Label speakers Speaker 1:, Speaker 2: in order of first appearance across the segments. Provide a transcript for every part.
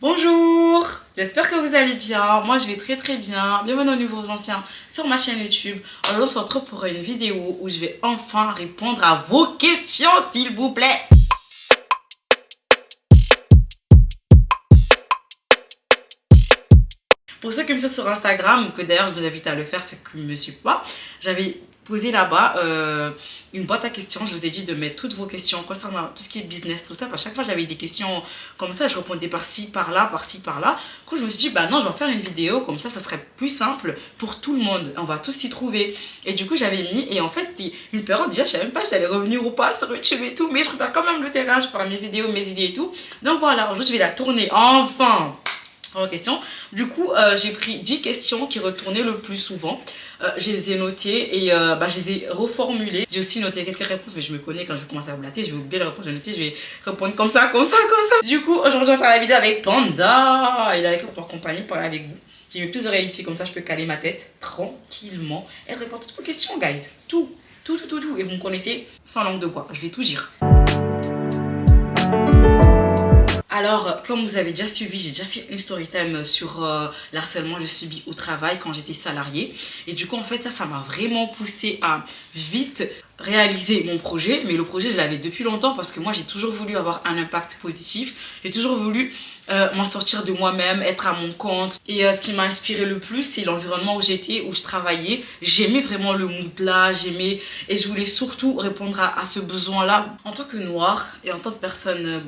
Speaker 1: Bonjour, j'espère que vous allez bien. Moi je vais très bien. Bienvenue aux nouveaux anciens sur ma chaîne YouTube. Aujourd'hui on se retrouve pour une vidéo où je vais enfin répondre à vos questions s'il vous plaît. Pour ceux qui me suivent sur Instagram, que d'ailleurs je vous invite à le faire, ceux qui ne me suivent pas, j'avais posé là-bas une boîte à questions. Je vous ai dit de mettre toutes vos questions concernant tout ce qui est business, tout ça. À chaque fois j'avais des questions comme ça, je répondais par-ci, par-là, par-ci, par-là. Du coup je me suis dit, bah non, je vais en faire une vidéo, comme ça serait plus simple pour tout le monde. On va tous s'y trouver. Et du coup j'avais mis, et en fait, une période déjà, je savais même pas si ça allait revenir ou pas sur YouTube et tout, mais je prépare quand même le terrain, je prépare mes vidéos, mes idées et tout. Donc voilà, aujourd'hui je vais la tourner enfin en question. Du coup, j'ai pris 10 questions qui retournaient le plus souvent. Je les ai notées et je les ai reformulées. J'ai aussi noté quelques réponses, mais je me connais quand je vais commencer à blatter, je vais oublier les réponses que j'ai notées, je vais répondre comme ça. Du coup, aujourd'hui, je vais faire la vidéo avec Panda. Il est avec moi pour accompagner, parler avec vous. J'ai mis plus d'oreilles ici, comme ça je peux caler ma tête tranquillement et répondre à toutes vos questions, guys. Tout. Et vous me connaissez sans langue de bois, je vais tout dire. Alors, comme vous avez déjà suivi, j'ai déjà fait une story time sur l'harcèlement que je subis au travail quand j'étais salariée. Et du coup, en fait, ça m'a vraiment poussée à vite réaliser mon projet. Mais le projet, je l'avais depuis longtemps parce que moi, j'ai toujours voulu avoir un impact positif. J'ai toujours voulu m'en sortir de moi-même, être à mon compte. Et ce qui m'a inspiré le plus, c'est l'environnement où j'étais, où je travaillais. J'aimais vraiment le mood là, j'aimais... Et je voulais surtout répondre à ce besoin-là. En tant que noire et en tant que personne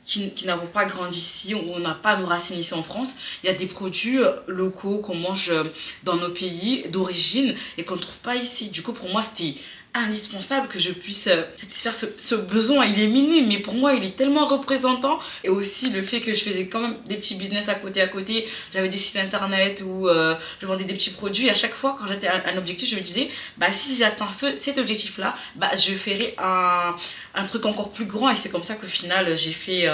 Speaker 1: qui n'avons pas grandi ici, où on n'a pas nos racines ici en France, il y a des produits locaux qu'on mange dans nos pays d'origine et qu'on ne trouve pas ici. Du coup, pour moi, c'était indispensable que je puisse satisfaire ce besoin. Il est minime, mais pour moi, il est tellement représentant. Et aussi le fait que je faisais quand même des petits business à côté. J'avais des sites internet où je vendais des petits produits. Et à chaque fois, quand j'étais un objectif, je me disais, si j'atteins cet objectif-là, je ferai un truc encore plus grand. Et c'est comme ça qu'au final, j'ai fait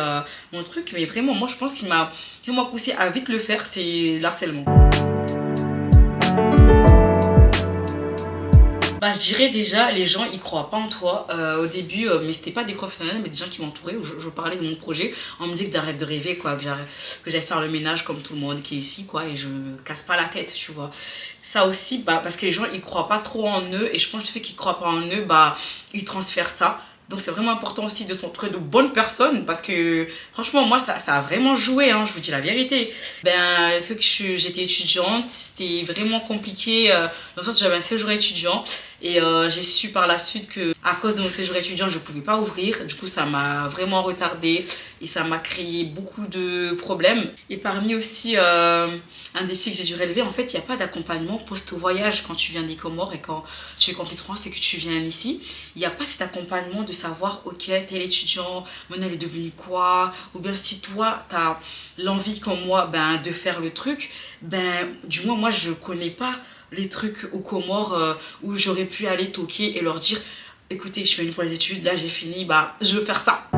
Speaker 1: mon truc. Mais vraiment, moi, je pense qu'il m'a poussé à vite le faire, c'est l'harcèlement. Je dirais déjà, les gens ils croient pas en toi au début, mais c'était pas des professionnels, mais des gens qui m'entouraient, où je parlais de mon projet. On me disait que j'arrête de rêver, quoi, que j'allais faire le ménage comme tout le monde qui est ici, quoi, et je me casse pas la tête, tu vois. Ça aussi, parce que les gens ils croient pas trop en eux, et je pense que le fait qu'ils croient pas en eux, ils transfèrent ça. Donc c'est vraiment important aussi de s'entourer de bonnes personnes parce que franchement moi ça a vraiment joué, hein, je vous dis la vérité. Le fait que j'étais étudiante, c'était vraiment compliqué dans le sens où j'avais un séjour étudiant et j'ai su par la suite que à cause de mon séjour étudiant je ne pouvais pas ouvrir. Du coup ça m'a vraiment retardée et ça m'a créé beaucoup de problèmes. Et parmi aussi un défi que j'ai dû relever, en fait il n'y a pas d'accompagnement post-voyage quand tu viens des Comores et quand tu es Campus France et que tu viens ici. Il n'y a pas cet accompagnement de savoir, ok, t'es l'étudiant, maintenant elle est devenue quoi, ou bien si toi t'as l'envie comme moi de faire le truc, du moins moi je connais pas les trucs aux Comores où j'aurais pu aller toquer et leur dire, écoutez je suis venue pour les études, là j'ai fini, je veux faire ça.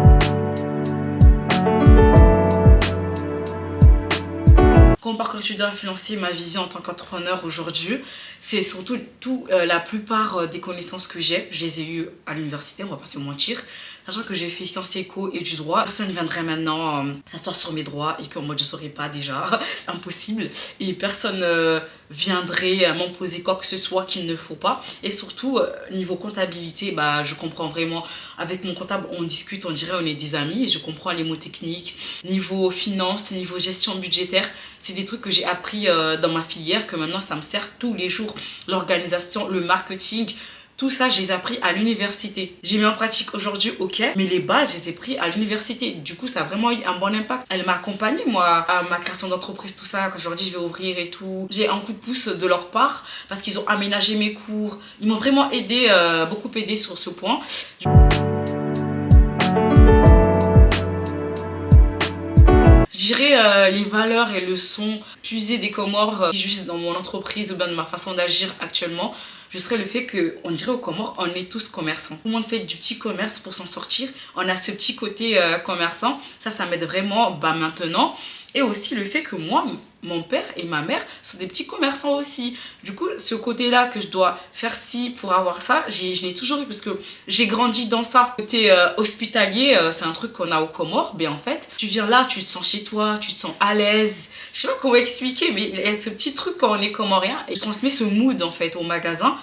Speaker 1: Comme parcours étudiant financier, ma vision en tant qu'entrepreneur aujourd'hui, c'est surtout la plupart des connaissances que j'ai, je les ai eues à l'université, on va pas se mentir. Sachant que j'ai fait Sciences Éco et du droit, personne ne viendrait maintenant s'asseoir sur mes droits et qu'en mode je ne saurais pas déjà, impossible. Et personne viendrait m'imposer quoi que ce soit qu'il ne faut pas. Et surtout, niveau comptabilité, je comprends vraiment. Avec mon comptable, on discute, on dirait on est des amis. Je comprends les mots techniques. Niveau finance, niveau gestion budgétaire, c'est des trucs que j'ai appris dans ma filière, que maintenant ça me sert tous les jours. L'organisation, le marketing, tout ça, je les ai appris à l'université. J'ai mis en pratique aujourd'hui, ok, mais les bases, je les ai pris à l'université. Du coup, ça a vraiment eu un bon impact. Elle m'a accompagnée, moi, à ma création d'entreprise, tout ça. Quand je leur dis, je vais ouvrir et tout. J'ai un coup de pouce de leur part parce qu'ils ont aménagé mes cours. Ils m'ont vraiment aidé, beaucoup aidé sur ce point. Je dirais les valeurs et leçons puisées des Comores juste dans mon entreprise ou bien de ma façon d'agir actuellement. je serais le fait que, on dirait aux Comores, on est tous commerçants. Tout le monde fait du petit commerce pour s'en sortir. On a ce petit côté commerçant. Ça m'aide vraiment maintenant. Et aussi le fait que moi, mon père et ma mère sont des petits commerçants aussi. Du coup, ce côté-là que je dois faire ci pour avoir ça, je l'ai toujours eu parce que j'ai grandi dans ça. Côté hospitalier, c'est un truc qu'on a aux Comores. Mais en fait, tu viens là, tu te sens chez toi, tu te sens à l'aise. Je sais pas comment expliquer, mais il y a ce petit truc quand on est comorien et transmet ce mood en fait au magasin.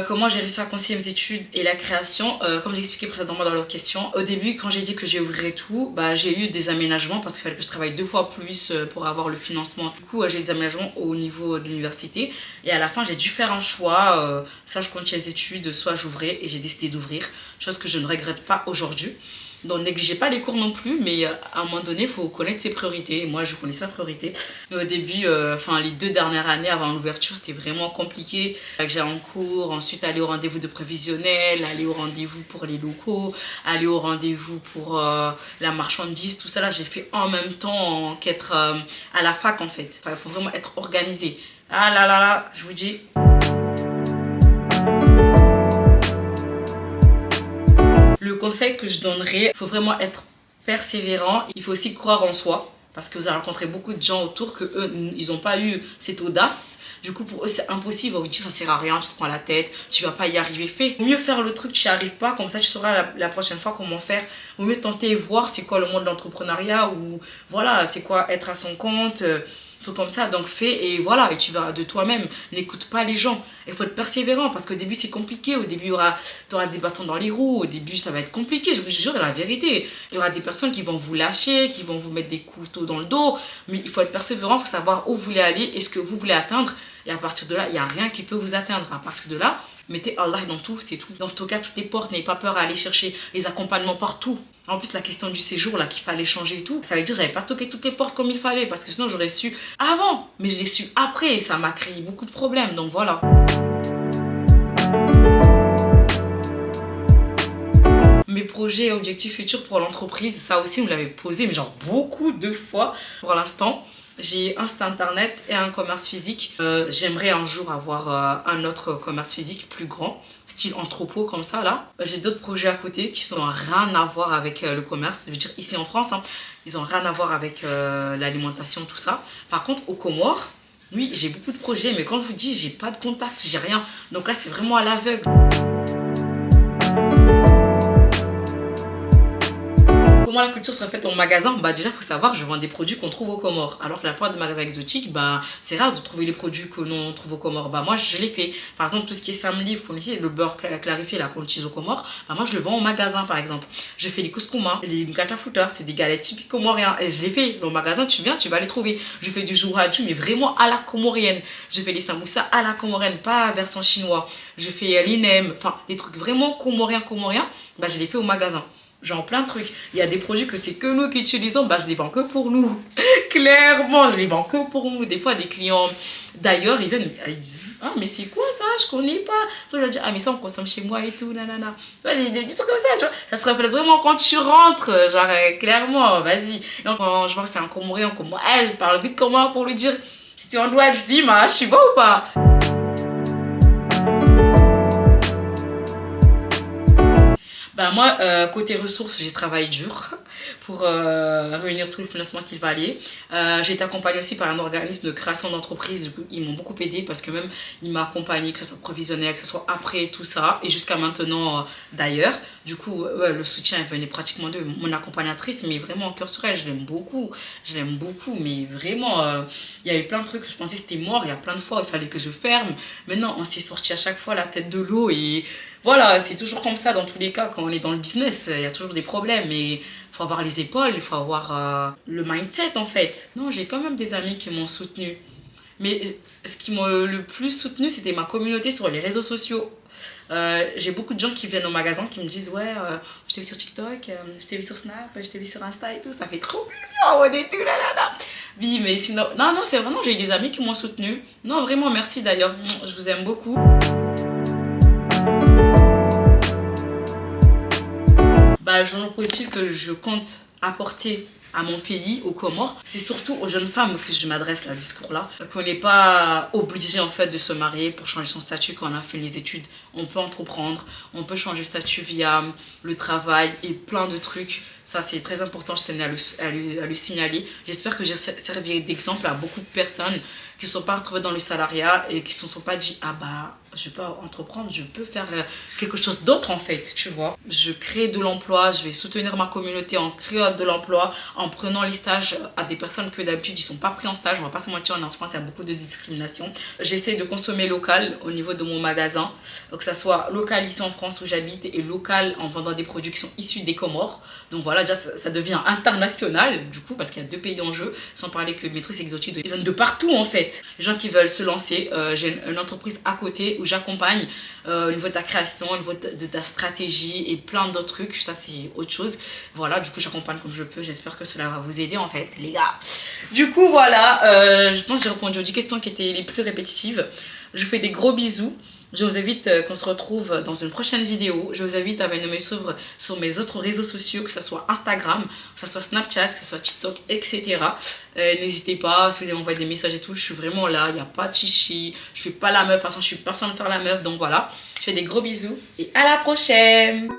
Speaker 1: Comment j'ai réussi à concilier mes études et la création, comme j'ai expliqué précédemment dans l'autre question. Au début, quand j'ai dit que j'ouvrirais tout, j'ai eu des aménagements parce qu'il fallait que je travaille 2 fois plus pour avoir le financement. Du coup, j'ai eu des aménagements au niveau de l'université et à la fin, j'ai dû faire un choix. Soit je continue les études, soit j'ouvrais et j'ai décidé d'ouvrir, chose que je ne regrette pas aujourd'hui. Donc négligez pas les cours non plus, mais à un moment donné, il faut connaître ses priorités. Et moi, je connaissais mes priorités. Mais au début, les 2 dernières années avant l'ouverture, c'était vraiment compliqué. J'allais en cours, ensuite aller au rendez-vous de prévisionnel, aller au rendez-vous pour les locaux, aller au rendez-vous pour la marchandise, tout ça là, j'ai fait en même temps qu'être à la fac en fait. Enfin, il faut vraiment être organisé. Ah là là là, je vous dis... Le conseil que je donnerais, il faut vraiment être persévérant. Il faut aussi croire en soi. Parce que vous allez rencontrer beaucoup de gens autour que eux, ils n'ont pas eu cette audace. Du coup, pour eux, c'est impossible. Ils vont vous dire, ça sert à rien, tu te prends la tête, tu vas pas y arriver. Fais mieux faire le truc, tu n'y arrives pas. Comme ça, tu sauras la prochaine fois comment faire. Vaut mieux tenter et voir c'est quoi le monde de l'entrepreneuriat ou voilà, c'est quoi être à son compte. Tout comme ça, donc fais et voilà, et tu vas de toi-même. N'écoute pas les gens. Il faut être persévérant parce qu'au début c'est compliqué. Au début, tu auras des bâtons dans les roues. Au début, ça va être compliqué. Je vous jure la vérité. Il y aura des personnes qui vont vous lâcher, qui vont vous mettre des couteaux dans le dos. Mais il faut être persévérant, il faut savoir où vous voulez aller et ce que vous voulez atteindre. Et à partir de là, il n'y a rien qui peut vous atteindre. À partir de là, mettez Allah dans tout, c'est tout. Dans tout cas, toutes les portes, n'ayez pas peur à aller chercher les accompagnements partout. En plus, la question du séjour, là, qu'il fallait changer et tout, ça veut dire que j'avais pas toqué toutes les portes comme il fallait. Parce que sinon, j'aurais su avant. Mais je l'ai su après et ça m'a créé beaucoup de problèmes. Donc voilà. Mes projets et objectifs futurs pour l'entreprise, ça aussi, vous l'avez posé, mais genre beaucoup de fois. Pour l'instant, j'ai un site internet et un commerce physique. J'aimerais un jour avoir un autre commerce physique plus grand, style entrepôt comme ça là. J'ai d'autres projets à côté qui n'ont rien à voir avec le commerce. Je veux dire ici en France, hein, ils n'ont rien à voir avec l'alimentation, tout ça. Par contre, aux Comores, oui, j'ai beaucoup de projets, mais quand je vous dis, j'ai pas de contact, j'ai rien. Donc là, c'est vraiment à l'aveugle. Comment la culture sera faite en magasin? Déjà, il faut savoir, je vends des produits qu'on trouve aux Comores. Alors que la plupart des magasins exotiques, c'est rare de trouver les produits que l'on trouve aux Comores. Moi, je les fais. Par exemple, tout ce qui est Sam Live, comme ici, le beurre clarifié là qu'on utilise aux Comores, moi, je le vends au magasin, par exemple. Je fais les couscous, les mkata, c'est des galettes typiques comoriens. Et je les fais. Au magasin, tu viens, tu vas les trouver. Je fais du jourhadju, mais vraiment à la comorienne. Je fais les samoussas à la comorienne, pas version chinois. Je fais l'inem, enfin, des trucs vraiment comoriens. Je les fais au magasin. Genre plein de trucs. Il y a des produits que c'est que nous qui utilisons, je les vends que pour nous. Clairement, je les vends que pour nous. Des fois, des clients d'ailleurs, ils viennent, ils disent, ah mais c'est quoi ça? Je connais pas. Je leur dis, ah mais ça on consomme chez moi et tout, nanana. Des petits trucs comme ça, tu vois. Ça se reflète vraiment quand tu rentres, genre clairement, vas-y. Donc quand je vois que c'est un Comorien, je parle vite comment pour lui dire, si on doit dire, je suis bon ou pas? Moi, côté ressources, j'ai travaillé dur pour réunir tout le financement qu'il fallait. J'ai été accompagnée aussi par un organisme de création d'entreprise. Du coup, ils m'ont beaucoup aidé parce que même ils m'ont accompagnée, que ce soit provisionnel, que ce soit après tout ça, et jusqu'à maintenant d'ailleurs. Du coup, le soutien venait pratiquement de mon accompagnatrice, mais vraiment en cœur sur elle, je l'aime beaucoup, mais vraiment, il y a eu plein de trucs, je pensais que c'était mort, il y a plein de fois, il fallait que je ferme. Maintenant, on s'est sorti à chaque fois la tête de l'eau et voilà, c'est toujours comme ça dans tous les cas, quand on est dans le business, il y a toujours des problèmes, mais il faut avoir les épaules, il faut avoir le mindset en fait. Non, j'ai quand même des amis qui m'ont soutenu. Mais ce qui m'a le plus soutenu, c'était ma communauté sur les réseaux sociaux. J'ai beaucoup de gens qui viennent au magasin qui me disent ouais, je t'ai vu sur TikTok, je t'ai vu sur Snap, je t'ai vu sur Insta et tout, ça fait trop plaisir, on est tout là. Oui, mais sinon, non, c'est vraiment, j'ai des amis qui m'ont soutenu. Non, vraiment, merci d'ailleurs, je vous aime beaucoup. Le changement positif que je compte apporter à mon pays, aux Comores. C'est surtout aux jeunes femmes que je m'adresse là, le discours là, qu'on n'est pas obligé en fait de se marier pour changer son statut quand on a fait les études. On peut entreprendre, on peut changer de statut via le travail et plein de trucs. Ça c'est très important, je tenais à le signaler. J'espère que j'ai servi d'exemple à beaucoup de personnes qui ne sont pas retrouvées dans le salariat et qui ne se sont pas dit ah bah je peux entreprendre, je peux faire quelque chose d'autre en fait, tu vois. Je crée de l'emploi, je vais soutenir ma communauté en créant de l'emploi, en prenant les stages à des personnes que d'habitude ils sont pas pris en stage. On va pas se mentir, en France il y a beaucoup de discrimination. J'essaie de consommer local au niveau de mon magasin, que ça soit local ici en France où j'habite et local en vendant des productions issues des Comores. Donc voilà, déjà ça devient international du coup parce qu'il y a 2 pays en jeu, sans parler que mes trucs exotiques ils viennent de partout en fait. Les gens qui veulent se lancer, j'ai une entreprise à côté où j'accompagne au niveau de ta création, au niveau de ta stratégie et plein d'autres trucs. Ça c'est autre chose. Voilà, du coup j'accompagne comme je peux. J'espère que cela va vous aider en fait les gars. Du coup voilà, je pense que j'ai répondu aux 10 questions qui étaient les plus répétitives. Je vous fais des gros bisous. Je vous invite qu'on se retrouve dans une prochaine vidéo. Je vous invite à venir me suivre sur mes autres réseaux sociaux, que ce soit Instagram, que ce soit Snapchat, que ce soit TikTok, etc. N'hésitez pas, si vous voulez m'envoyer des messages et tout, je suis vraiment là. Il n'y a pas de chichi. Je fais pas la meuf. De toute façon, je suis personne de faire la meuf. Donc voilà, je fais des gros bisous et à la prochaine.